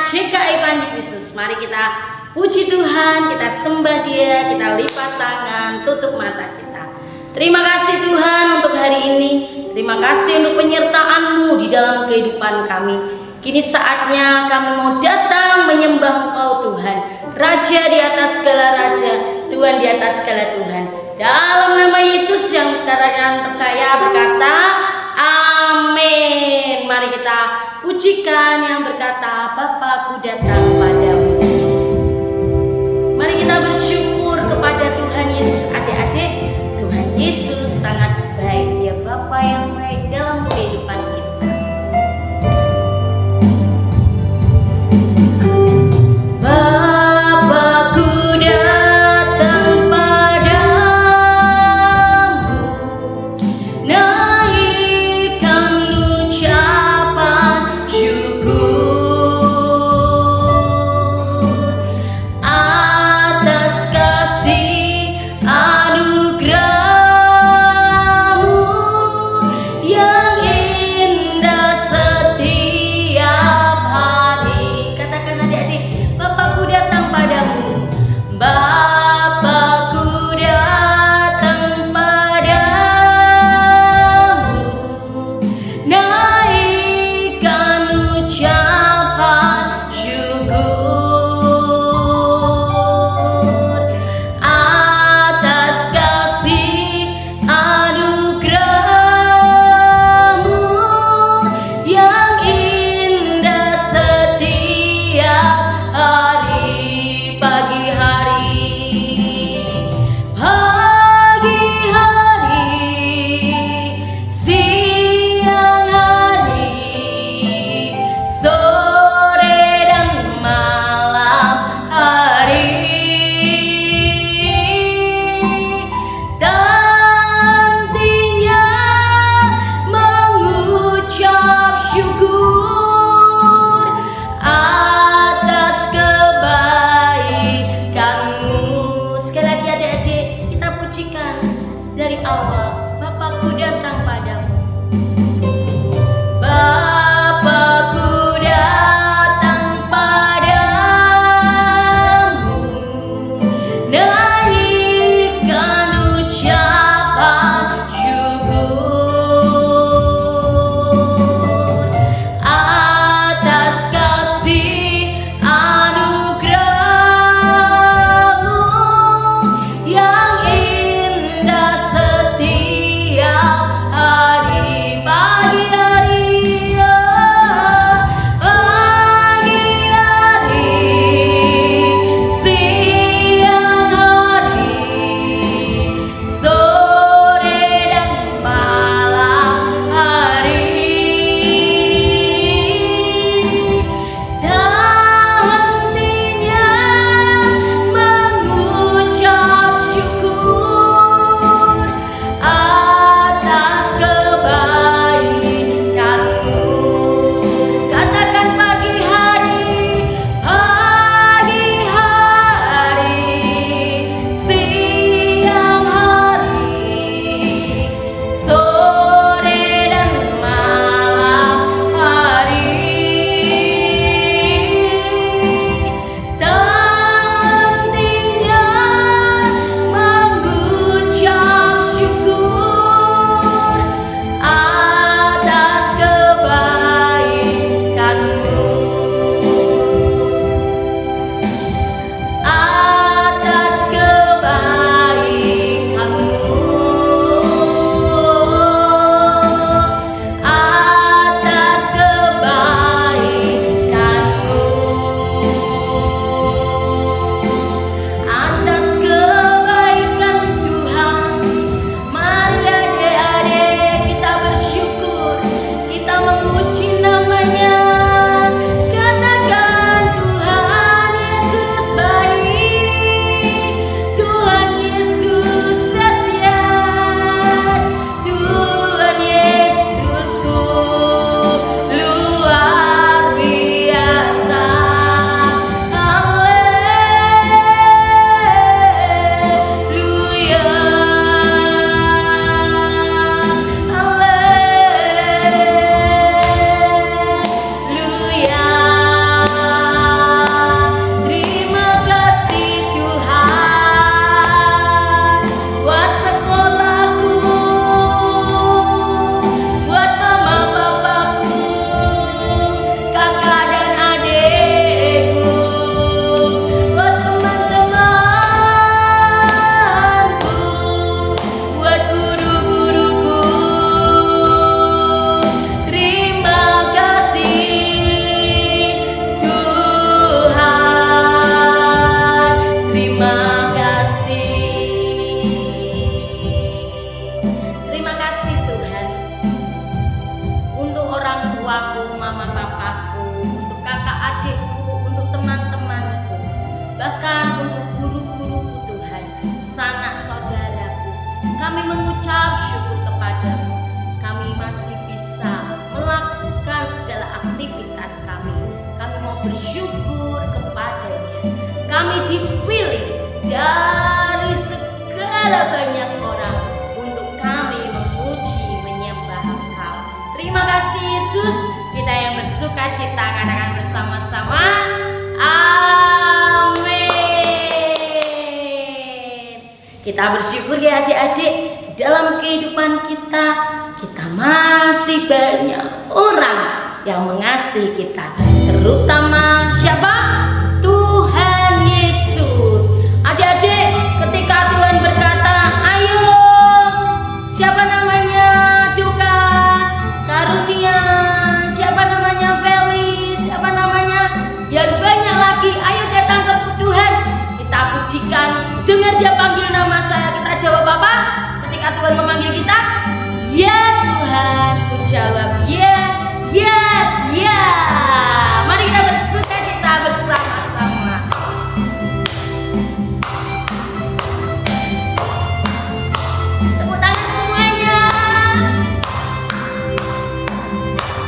GKI Pandi Kristus. Mari kita puji Tuhan, kita sembah Dia, kita lipat tangan, tutup mata kita. Terima kasih Tuhan untuk hari ini. Terima kasih untuk penyertaan-Mu di dalam kehidupan kami. Kini saatnya kami mau datang menyembah Engkau Tuhan, Raja di atas segala raja, Tuhan di atas segala Tuhan. Dalam nama Yesus yang katakan percaya berkata, amin. Mari kita pujikan yang berkata, Bapakku datang padamu. Mari kita bersyukur kepada Tuhan Yesus. Adik-adik, Tuhan Yesus sangat baik. Dia Bapa yang baik dalam kehidupan kita. Bapakku datang padamu, naikkan ucapan syukur atas kasih anugerah-Mu yang indah setiap hari. Katakan adik-adik, Bapakku datang padamu. Bapakku datang padamu, naikkan ucapan syukur atas kasih anugerah-Mu yang indah setiap hari. Pagi hari, siang hari, sore dan malam hari, tantinya mengucap syukur atas kebaikan-Mu. Sekali lagi adik-adik, kita pujikan dari awal. Bapakku datang padamu. Bapakku datang padamu, naikkan ucapan syukur atas kasih anugerah-Mu yang indah setiap kami mengucap syukur kepadamu. Kami masih bisa melakukan segala aktivitas kami. Kami mau bersyukur kepadanya. Kami dipilih dari segala banyak orang untuk kami memuji menyembah Engkau. Terima kasih Yesus. Kita yang bersuka cita katakan bersama-sama, amin. Kita bersyukur ya adik-adik, dalam kehidupan kita masih banyak orang yang mengasihi kita. Terutama siapa? Tuhan Yesus. Adik-adik, ketika Tuhan berkata, ayo, siapa namanya Duka, Karunia, siapa namanya Felis, siapa namanya yang banyak lagi, ayo datang ke Tuhan, kita pujikan. Dengar dia panggil nama saya, kita jawab apa? Ketika Tuhan memanggil kita, ya Tuhan, ku jawab ya, ya, ya. Mari kita bersuka cita bersama-sama. Tepuk tangan semuanya.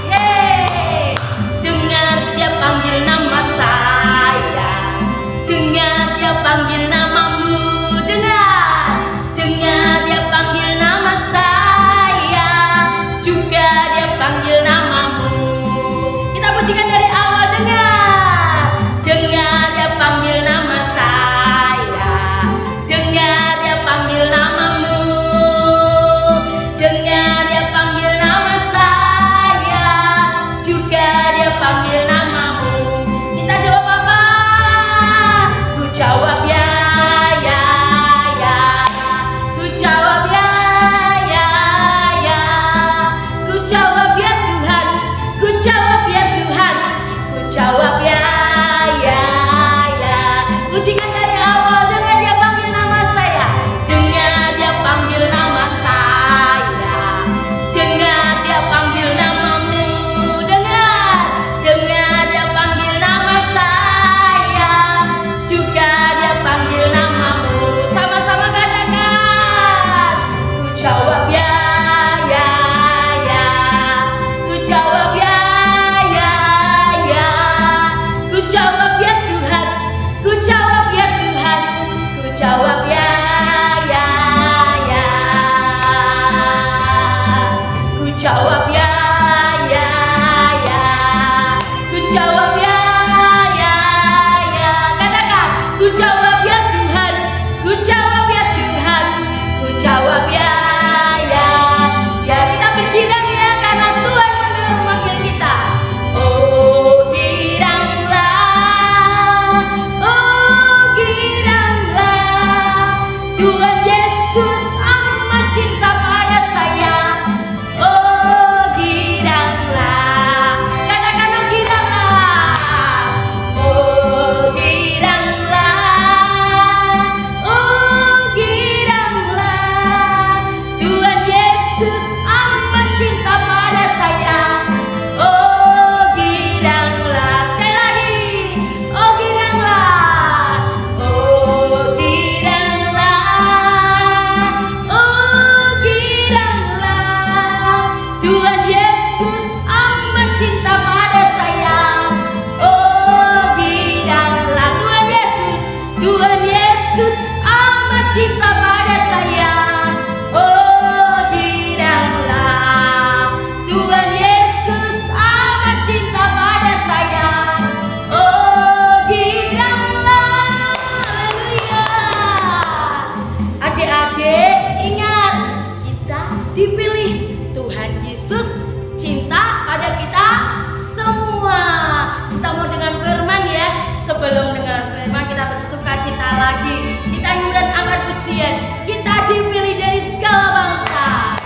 Yeay. Dengar dia panggil nama saya, dengar dia panggil namamu, dengar dia panggil nama saya, juga dia panggil namamu. Kita pujikan dari awal, dengar dia panggil nama saya, dengar dia panggil namamu, dengar dia panggil nama saya, juga dia panggil namamu. Kita jawab apa? Ku jawab ya, ya, ya. Ku jawab ya, ya, ya. Ku jawab ya Tuhan, ku jawab ya Tuhan, ku jawab ya, ya, ya. Pujikan dari awal, dengar dia panggil nama saya, dengar dia panggil nama saya, dengar dia panggil namamu, dengar dia panggil nama saya, juga dia panggil namamu. Sama-sama katakan, ku jawab ya, ya, ya. Ku jawab ya, ya, ya. Ku jawab ya Tuhan, ku jawab ya Tuhan, ku jawab ya, ya, ya. Ku jawab ya, ya, ya. Ku jawab ya, ya, ya. Katakan, ku jawab ya Tuhan, ku jawab ya Tuhan, ku jawab ya, ya, ya. Kita bergirang ya, karena Tuhan memanggil kita. Oh giranglah, Tuhan Yesus amat cinta pada saya. Oh giranglah, katakan oh giranglah, oh giranglah, oh giranglah. Tuhan Yesus amat cinta pada saya. Oh giranglah, sekali lagi, oh giranglah, oh giranglah, oh giranglah. Tuhan Yesus amat cinta pada saya. Oh giranglah, Tuhan Yesus amat cinta pada saya. Oh giranglah, Tuhan Yesus amat cinta pada saya. Oh giranglah, haleluya. Adik-adik ingat, kita dipilih. Tuhan Yesus cinta pada kita semua. Kita mau dengan firman ya. Sebelum dengan firman kita bersuka cita lagi. Kita nyanyi dan angkat pujian. Kita dipilih dari segala bangsa.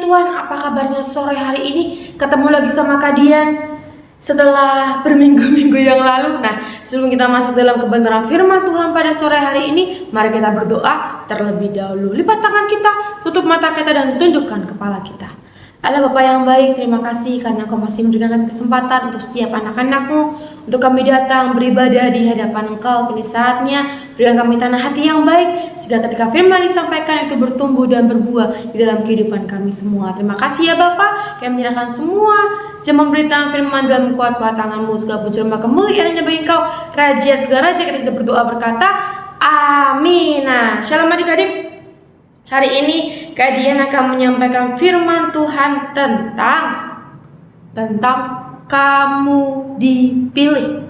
Tuhan, apa kabarnya sore hari ini? Ketemu lagi sama Kak Dian setelah berminggu-minggu yang lalu. Nah, sebelum kita masuk dalam kebenaran firman Tuhan pada sore hari ini, mari kita berdoa terlebih dahulu. Lipat tangan kita, tutup mata kita, dan tundukkan kepala kita. Allah Bapa yang baik, terima kasih karena Engkau masih memberikan kami kesempatan untuk setiap anak-anak-Mu, untuk kami datang beribadah di hadapan Engkau. Kini saatnya berikan kami tanah hati yang baik, sehingga ketika firman disampaikan itu bertumbuh dan berbuah di dalam kehidupan kami semua. Terima kasih ya Bapa, kami menyerahkan semua jam pemberitaan firman dalam kuat-kuat tangan-Mu. Segala puji dan kemuliaan hanya bagi Engkau, Raja segala raja. Kita sudah berdoa berkata, amin. Nah, shalom adik-adik. Hari ini Kak Dian akan menyampaikan firman Tuhan tentang kamu dipilih.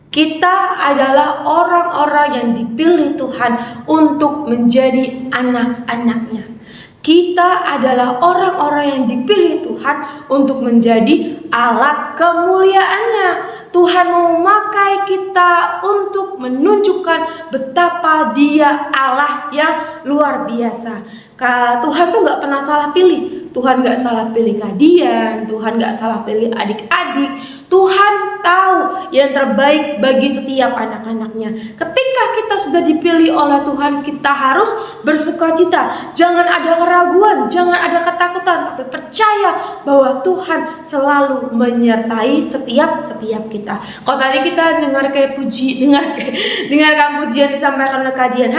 Kita adalah orang-orang yang dipilih Tuhan untuk menjadi anak-anaknya. Kita adalah orang-orang yang dipilih Tuhan untuk menjadi alat kemuliaannya. Tuhan mau memakai kita untuk menunjukkan betapa Dia Allah yang luar biasa. Tuhan tuh gak pernah salah pilih. Tuhan gak salah pilih Kak Dian, Tuhan gak salah pilih adik-adik. Tuhan tahu yang terbaik bagi setiap anak-anaknya. Ketika kita sudah dipilih oleh Tuhan, kita harus bersukacita. Jangan ada keraguan, jangan ada ketakutan, tapi percaya bahwa Tuhan selalu menyertai setiap kita. Kalau tadi kita dengarkan pujian disampaikan oleh Kak Dian,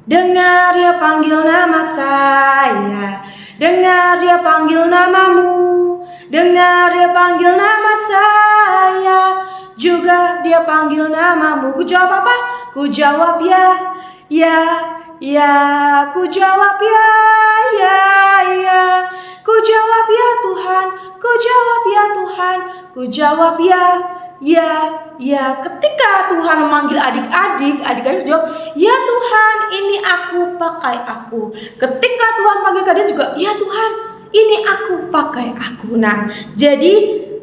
dengar Dia panggil nama saya, dengar Dia panggil namamu, dengar Dia panggil nama saya, juga Dia panggil namamu. Ku jawab apa? Ku jawab ya, ku jawab ya. Ku jawab ya Tuhan, ku jawab ya Tuhan, ku jawab ya. Ketika Tuhan memanggil adik-adik jawab, ya Tuhan, ini aku, pakai aku. Ketika Tuhan panggil kalian juga, ya Tuhan, ini aku, pakai aku. Nah, jadi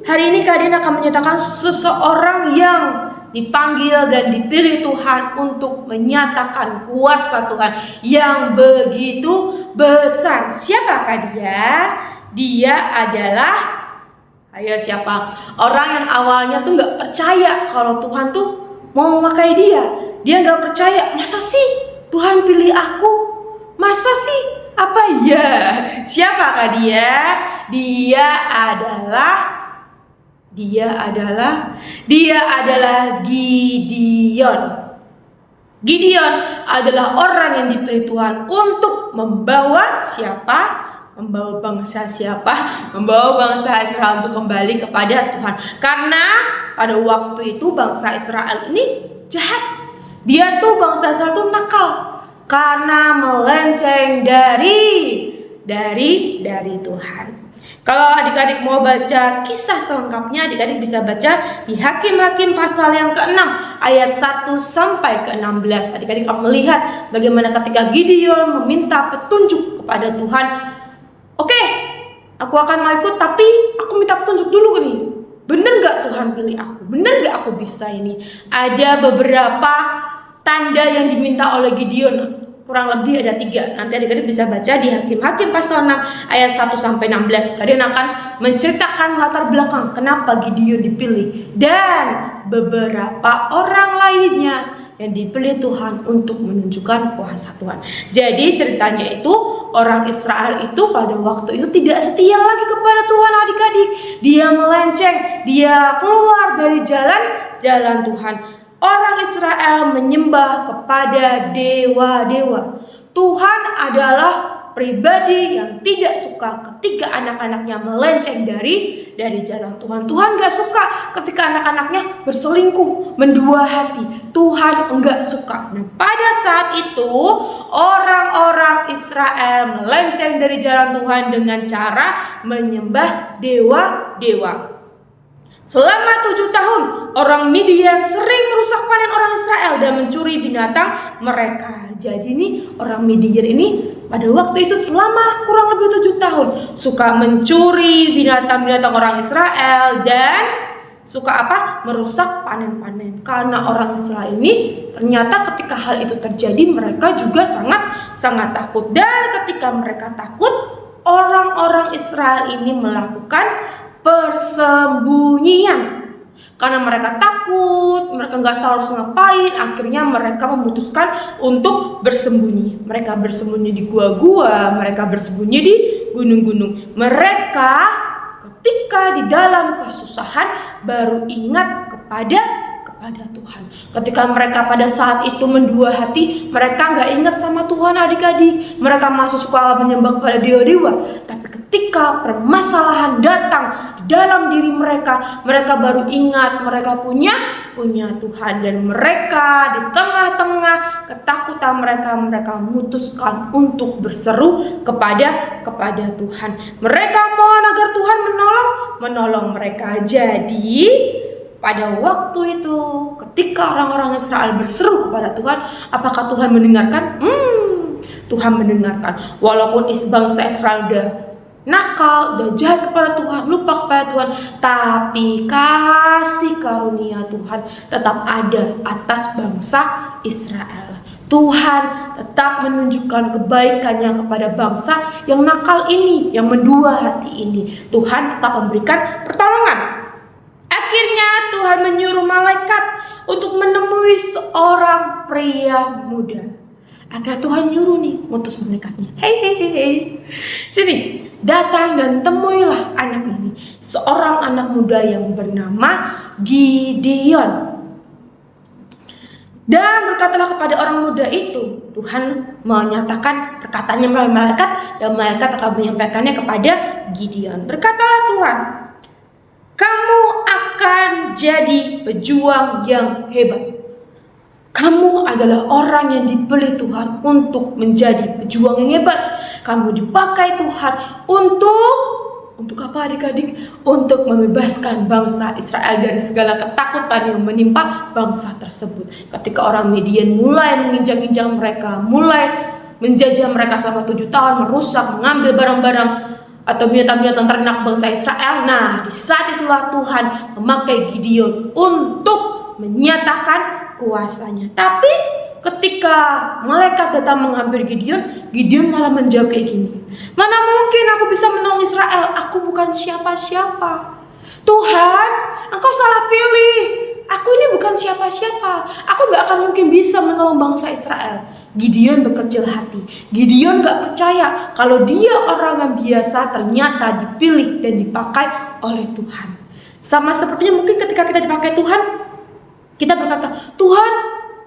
hari ini kalian akan menyatakan seseorang yang dipanggil dan dipilih Tuhan untuk menyatakan kuasa Tuhan yang begitu besar. Siapakah dia? Dia adalah siapa? Orang yang awalnya tuh gak percaya kalau Tuhan tuh mau memakai dia. Dia gak percaya, masa sih Tuhan pilih aku? Masa sih? Apa ya? Siapakah dia? Dia adalah Gideon. Gideon adalah orang yang dipilih Tuhan untuk membawa siapa? Membawa bangsa siapa? Membawa bangsa Israel untuk kembali kepada Tuhan. Karena pada waktu itu bangsa Israel ini jahat. Bangsa Israel itu nakal karena melenceng dari Tuhan. Kalau adik-adik mau baca kisah selengkapnya, adik-adik bisa baca di Hakim-Hakim pasal yang ke-6 ayat 1 sampai ke-16. Adik-adik akan melihat bagaimana ketika Gideon meminta petunjuk kepada Tuhan. Oke, aku akan mau ikut, tapi aku minta petunjuk dulu nih. Bener gak Tuhan pilih aku? Bener gak aku bisa ini? Ada beberapa tanda yang diminta oleh Gideon. Kurang lebih ada 3. Nanti adik-adik bisa baca di Hakim-Hakim pasal 6 ayat 1 sampai 16. Kalian akan menceritakan latar belakang kenapa Gideon dipilih dan beberapa orang lainnya yang dipilih Tuhan untuk menunjukkan kuasa Tuhan. Jadi ceritanya itu orang Israel itu pada waktu itu tidak setia lagi kepada Tuhan adik-adik. Dia melenceng, dia keluar dari jalan Tuhan. Orang Israel menyembah kepada dewa-dewa. Tuhan adalah pribadi yang tidak suka ketika anak-anaknya melenceng dari jalan Tuhan. Tuhan gak suka ketika anak-anaknya berselingkuh, mendua hati. Tuhan enggak suka. Nah, pada saat itu orang-orang Israel melenceng dari jalan Tuhan dengan cara menyembah dewa-dewa. Selama 7 tahun, orang Midian sering merusak panen orang Israel dan mencuri binatang mereka. Jadi ini orang Midian ini pada waktu itu selama kurang lebih 7 tahun suka mencuri binatang-binatang orang Israel dan suka merusak panen-panen. Karena orang Israel ini ternyata ketika hal itu terjadi mereka juga sangat takut. Dan ketika mereka takut, orang-orang Israel ini melakukan persembunyian. Karena mereka takut, mereka nggak tahu harus ngapain, akhirnya mereka memutuskan untuk bersembunyi. Mereka bersembunyi di gua-gua, mereka bersembunyi di gunung-gunung. Mereka ketika di dalam kesusahan baru ingat kepada Tuhan. Ketika mereka pada saat itu mendua hati, mereka nggak ingat sama Tuhan adik-adik. Mereka masih suka menyembah kepada dewa-dewa. Tapi ketika permasalahan datang di dalam diri mereka, mereka baru ingat mereka punya Tuhan. Dan mereka di tengah-tengah ketakutan mereka memutuskan untuk berseru kepada Tuhan. Mereka mohon agar Tuhan menolong mereka. Jadi pada waktu itu, ketika orang-orang Israel berseru kepada Tuhan, apakah Tuhan mendengarkan? Tuhan mendengarkan. Walaupun bangsa Israel udah nakal, udah jahat kepada Tuhan, lupa kepada Tuhan, tapi kasih karunia Tuhan tetap ada atas bangsa Israel. Tuhan tetap menunjukkan kebaikannya kepada bangsa yang nakal ini, yang mendua hati ini. Tuhan tetap memberikan pertolongan. Akhirnya Tuhan menyuruh malaikat untuk menemui seorang pria muda. Akhirnya Tuhan nyuruh nih, ngutus malaikatnya. Hei, sini, datang dan temuilah anak ini. Seorang anak muda yang bernama Gideon. Dan berkatalah kepada orang muda itu. Tuhan menyatakan perkataannya melalui malaikat, dan malaikat akan menyampaikannya kepada Gideon. Berkatalah Tuhan, kamu akan jadi pejuang yang hebat. Kamu adalah orang yang dipilih Tuhan untuk menjadi pejuang yang hebat. Kamu dipakai Tuhan untuk apa adik-adik? Untuk membebaskan bangsa Israel dari segala ketakutan yang menimpa bangsa tersebut. Ketika orang Midian mulai menginjak-injak mereka, mulai menjajah mereka selama 7 tahun, merusak, mengambil barang-barang atau binatang-binatang ternak bangsa Israel. Nah, di saat itulah Tuhan memakai Gideon untuk menyatakan kuasanya. Tapi ketika malaikat datang mengambil Gideon malah menjawab kayak gini. Mana mungkin aku bisa menolong Israel? Aku bukan siapa-siapa. Tuhan, Engkau salah pilih. Aku ini bukan siapa-siapa. Aku gak akan mungkin bisa menolong bangsa Israel. Gideon berkecil hati. Gideon gak percaya kalau dia orang yang biasa ternyata dipilih dan dipakai oleh Tuhan. Sama sepertinya mungkin ketika kita dipakai Tuhan, kita berkata, Tuhan,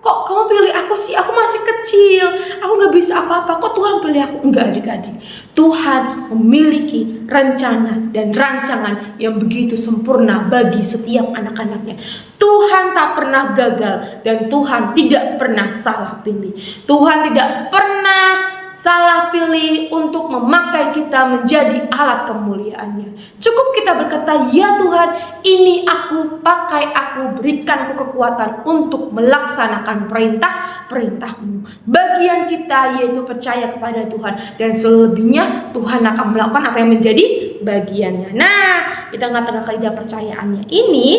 kok kamu pilih aku sih? Aku masih kecil, aku gak bisa apa-apa. Kok Tuhan pilih aku? Enggak adik-adik. Tuhan memiliki rencana dan rancangan yang begitu sempurna bagi setiap anak-anaknya. Tuhan tak pernah gagal dan Tuhan tidak pernah salah pilih. Tuhan tidak pernah salah pilih untuk memakai kita menjadi alat kemuliaannya. Cukup kita berkata, ya Tuhan, ini aku pakai, aku berikan aku kekuatan untuk melaksanakan perintah-perintahmu. Bagian kita yaitu percaya kepada Tuhan, dan selebihnya Tuhan akan melakukan apa yang menjadi bagiannya. Nah, di tengah-tengah ketidakpercayaannya ini,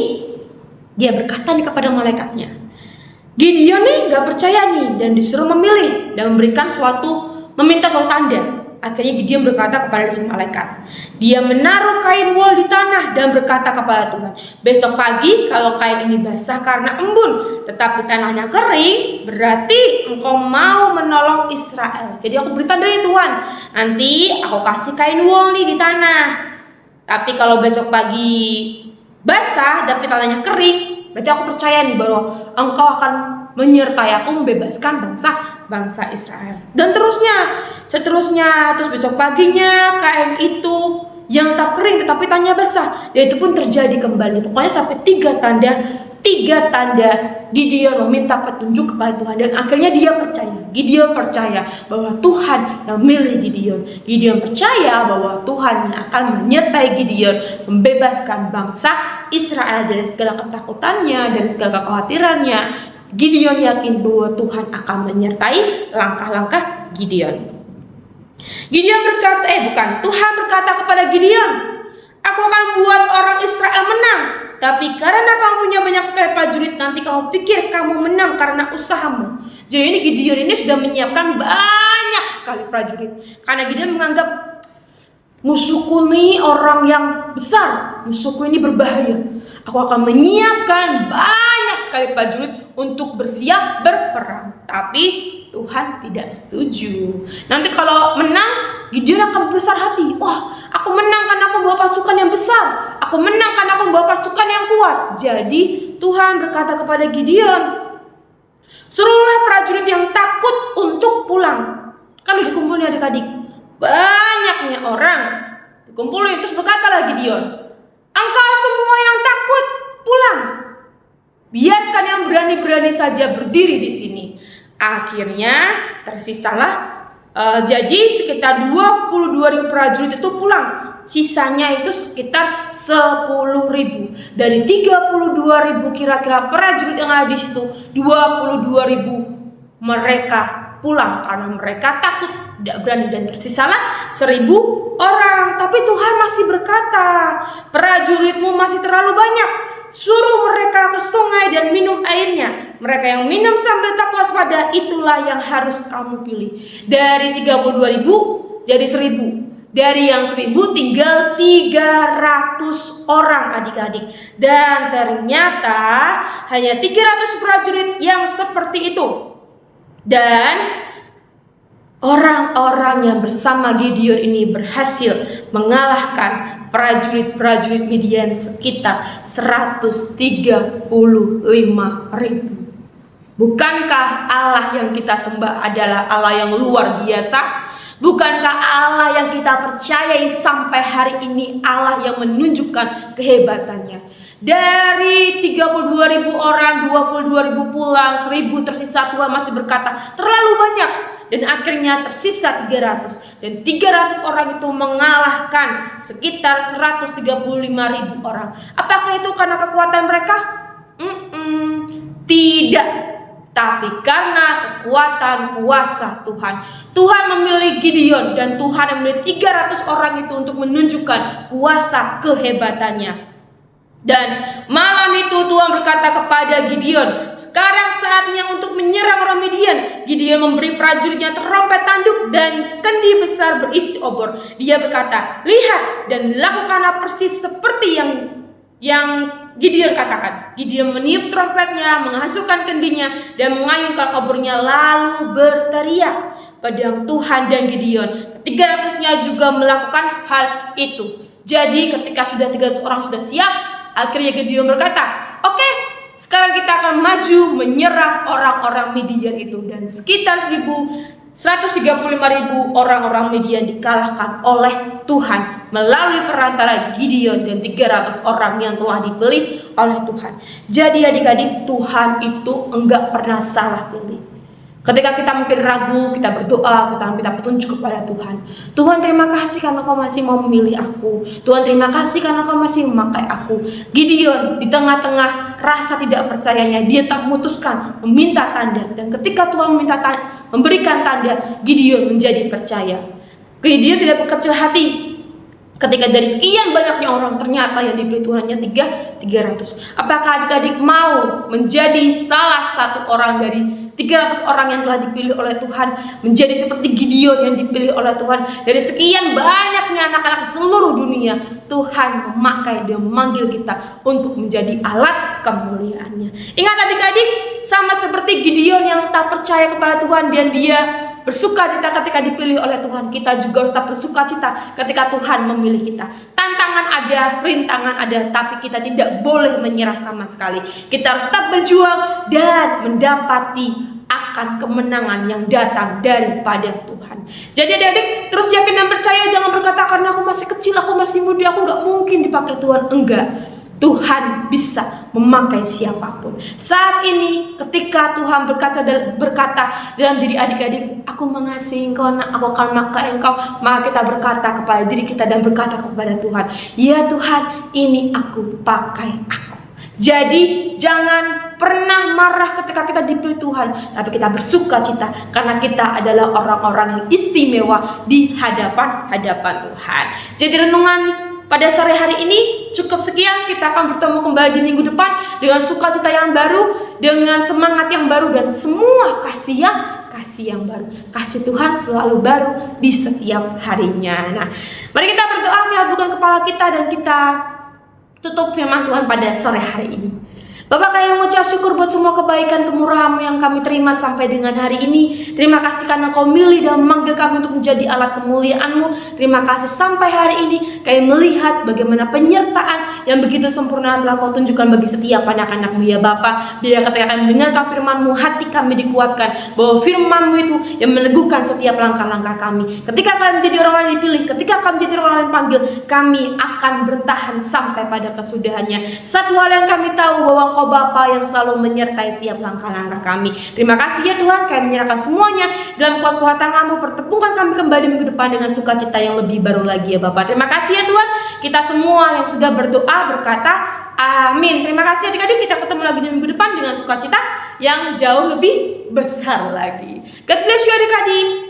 dia berkata nih kepada malaikatnya, Gideon nih gak percaya nih, dan disuruh memilih dan meminta suatu tanda. Akhirnya Gideon berkata kepada si malaikat. Dia menaruh kain wol di tanah dan berkata kepada Tuhan, besok pagi kalau kain ini basah karena embun, tetapi tanahnya kering, berarti engkau mau menolong Israel. Jadi aku beri tanda dari Tuhan, nanti aku kasih kain wol nih di tanah. Tapi kalau besok pagi basah tapi tanahnya kering, berarti aku percaya nih bahwa engkau akan menyertai aku membebaskan bangsa Israel. Dan seterusnya, terus besok paginya kain itu yang tak kering tetapi tanahnya basah, yaitu pun terjadi kembali. Pokoknya sampai tiga tanda Gideon meminta petunjuk kepada Tuhan, dan akhirnya Gideon percaya bahwa Tuhan yang milih Gideon. Gideon percaya bahwa Tuhan yang akan menyertai Gideon membebaskan bangsa Israel dari segala ketakutannya, dari segala kekhawatirannya. Gideon yakin bahwa Tuhan akan menyertai langkah-langkah Gideon. Tuhan berkata kepada Gideon, aku akan buat orang Israel menang. Tapi karena kamu punya banyak sekali prajurit, nanti kamu pikir kamu menang karena usahamu. Jadi ini Gideon ini sudah menyiapkan banyak sekali prajurit. Karena Gideon menganggap, Musuhku ini orang yang besar, musuhku ini berbahaya. Aku akan menyiapkan banyak sekali prajurit untuk bersiap berperang. Tapi Tuhan tidak setuju. Nanti kalau menang, Gideon akan besar hati. Wah, aku menang karena aku membawa pasukan yang besar. Aku menang karena aku membawa pasukan yang kuat. Jadi Tuhan berkata kepada Gideon, suruhlah prajurit yang takut untuk pulang. Kan udah dikumpulin adik-adik, banyaknya orang dikumpulin. Terus berkatalah Gideon, engkau semua yang takut pulang, biarkan yang berani-berani saja berdiri di sini. Akhirnya tersisalah jadi sekitar 22.000 prajurit itu pulang. Sisanya itu sekitar 10.000. Dari 32.000 kira-kira prajurit yang ada di situ, 22.000 mereka pulang karena mereka takut, tidak berani, dan tersisalah 1.000 orang. Tapi Tuhan masih berkata, prajuritmu masih terlalu banyak. Suruh mereka ke sungai dan minum airnya. Mereka yang minum sambil tak waspada, itulah yang harus kamu pilih. Dari 32.000 jadi 1.000. Dari yang 1.000 tinggal 300 orang adik-adik. Dan ternyata hanya 300 prajurit yang seperti itu. Dan orang-orang yang bersama Gideon ini berhasil mengalahkan prajurit-prajurit Midian sekitar 135.000. Bukankah Allah yang kita sembah adalah Allah yang luar biasa? Bukankah Allah yang kita percayai sampai hari ini Allah yang menunjukkan kehebatannya? Dari 32.000 orang, 22.000 pulang, 1.000 tersisa. Tuhan masih berkata terlalu banyak. Dan akhirnya tersisa 300. Dan 300 orang itu mengalahkan sekitar 135.000 orang. Apakah itu karena kekuatan mereka? Tidak. Tapi karena kekuatan kuasa Tuhan. Tuhan memilih Gideon dan Tuhan memilih 300 orang itu untuk menunjukkan kuasa kehebatannya. Dan malam itu Tuhan berkata kepada Gideon, sekarang saatnya untuk menyerang orang Midian. Gideon memberi prajuritnya terompet tanduk dan kendi besar berisi obor. Dia berkata, lihat, dan lakukanlah persis seperti yang Gideon katakan. Gideon meniup trompetnya, menghasilkan kendinya, dan mengayunkan obornya, lalu berteriak. Pedang Tuhan dan Gideon, ke-300-nya juga melakukan hal itu. Jadi ketika sudah 300 orang sudah siap, akhirnya Gideon berkata, oke, sekarang kita akan maju menyerang orang-orang Midian itu. Dan sekitar 135.000 orang-orang Midian dikalahkan oleh Tuhan melalui perantara Gideon dan 300 orang yang telah dipilih oleh Tuhan. Jadi adik-adik, Tuhan itu enggak pernah salah pilih. Ketika kita mungkin ragu, kita berdoa, kita minta petunjuk kepada Tuhan. Tuhan, terima kasih karena Kau masih mau memilih aku. Tuhan, terima kasih karena Kau masih memakai aku. Gideon di tengah-tengah rasa tidak percayanya, dia tak memutuskan meminta tanda. Dan ketika Tuhan memberikan tanda, Gideon menjadi percaya. Gideon tidak berkecil hati. Ketika dari sekian banyaknya orang, ternyata yang dipilih Tuhan hanya 300. Apakah adik-adik mau menjadi salah satu orang dari 300 orang yang telah dipilih oleh Tuhan, menjadi seperti Gideon yang dipilih oleh Tuhan? Dari sekian banyaknya anak-anak seluruh dunia, Tuhan memakai dan memanggil kita untuk menjadi alat kemuliaannya. Ingat adik-adik, sama seperti Gideon yang tak percaya kepada Tuhan dan dia bersuka cita ketika dipilih oleh Tuhan, kita juga harus tetap bersuka cita ketika Tuhan memilih kita. Tantangan ada, rintangan ada, tapi kita tidak boleh menyerah sama sekali. Kita harus tetap berjuang dan mendapati akan kemenangan yang datang daripada Tuhan. Jadi adik-adik, terus yakin dan percaya. Jangan berkata karena aku masih kecil, aku masih muda, aku gak mungkin dipakai Tuhan. Enggak. Tuhan bisa memakai siapapun. Saat ini ketika Tuhan berkata dalam diri adik-adik, aku mengasihi engkau, aku akan memakai engkau, maka kita berkata kepada diri kita dan berkata kepada Tuhan, ya Tuhan, ini aku, pakai aku. Jadi jangan pernah marah ketika kita dipilih Tuhan, tapi kita bersuka cita karena kita adalah orang-orang yang istimewa di hadapan Tuhan. Jadi renungan pada sore hari ini cukup sekian. Kita akan bertemu kembali di minggu depan dengan sukacita yang baru, dengan semangat yang baru, dan semua kasih kasih yang baru. Kasih Tuhan selalu baru di setiap harinya. Nah, mari kita berdoa, kita tundukkan kepala kita dan kita tutup firman Tuhan pada sore hari ini. Bapak, kami mengucap syukur buat semua kebaikan kemurahan-Mu yang kami terima sampai dengan hari ini. Terima kasih karena Kau milih dan memanggil kami untuk menjadi alat kemuliaan-Mu. Terima kasih sampai hari ini kami melihat bagaimana penyertaan yang begitu sempurna telah Kau tunjukkan bagi setiap anak-anak-Mu ya Bapak. Bila ketika kami mendengarkan firman-Mu, hati kami dikuatkan bahwa firman-Mu itu yang meneguhkan setiap langkah-langkah kami. Ketika kami menjadi orang yang dipilih, ketika kami menjadi orang yang dipanggil, kami akan bertahan sampai pada kesudahannya. Satu hal yang kami tahu, bahwa Engkau Bapa yang selalu menyertai setiap langkah-langkah kami. Terima kasih ya Tuhan, kami menyerahkan semuanya dalam kuat-kuat tangan-Mu. Pertemukan kami kembali minggu depan dengan sukacita yang lebih baru lagi ya Bapak. Terima kasih ya Tuhan, kita semua yang sudah berdoa berkata amin. Terima kasih adik-adik, kita ketemu lagi di minggu depan dengan sukacita yang jauh lebih besar lagi. God bless you adik-adik.